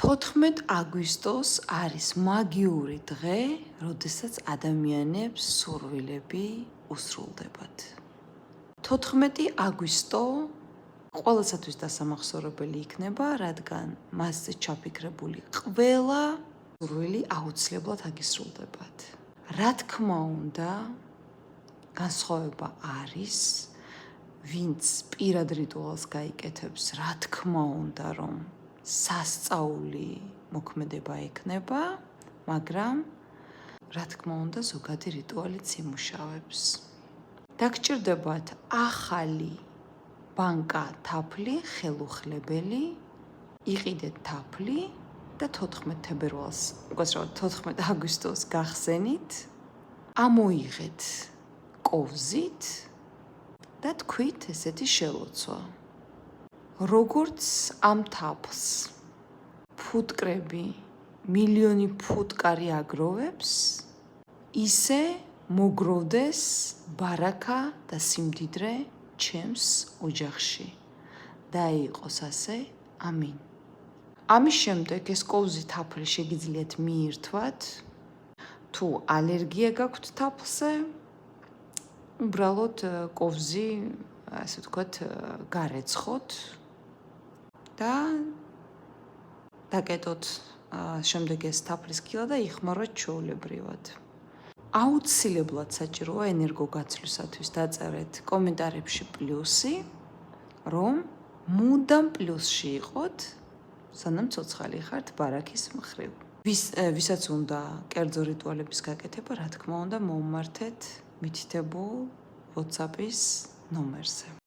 14 აგვისტოს არის მაგიური დღე, როდესაც ადამიანებს სურვილები უსრულდებათ. 14 აგვისტო ყველასათვის დასამახსოვრებელი იქნება, რადგან მასზე ჩაფიქრებული ყველა სურვილი აუცილებლად აგისრულდებათ. რა თქმა უნდა, განსხვავება არის, ვინც პირად რიტუალს გაიკეთებს, რა თქმა უნდა, რომ სასწაული მოქმედება ექნება, მაგრამ რა თქმა უნდა, ზოგადი რიტუალიც იმუშავებს. დაგჭირდებათ ახალი ბანკა თაფლი, ხელუხლებელი, იყიდეთ თაფლი და 14 თებერვალს, უпроსტად 14 აგვისტოს გახსენით, ამოიღეთ კოვზით და თქვით ესეთი შელოცვა. როგორც ამ თაფლს ფუტკრები მილიონი ფუტკარი აგროვებს, ისე მოგროვდეს ბარაკა და სიმდიდრე ჩემს ოჯახში. და იყოს ასე, ამინ. ამის შემდეგ ეს კოვზი თაფლი შეგიძლიათ მიირთვათ, თუ ალერგია გაქვთ თაფლზე, უბრალოდ კოვზი, ასე ვთქვათ, გარეცხოთ და დაკეტოთ შემდეგ ეს თაფლის კილა და იხმაროთ ჩვეულებრივად. აუცილებლად საჭიროა ენერგოგაცვლისათვის დაწერეთ კომენტარებში პლუსი, რომ მუდამ პლუსში იყოთ, სანამ ცოცხალი ხართ ბარაქის მხრივ. ვისაც უნდა კერძო რიტუალების გაკეთება, რა თქმა უნდა, მოუმართეთ მითითებულ WhatsApp-ის ნომერზე.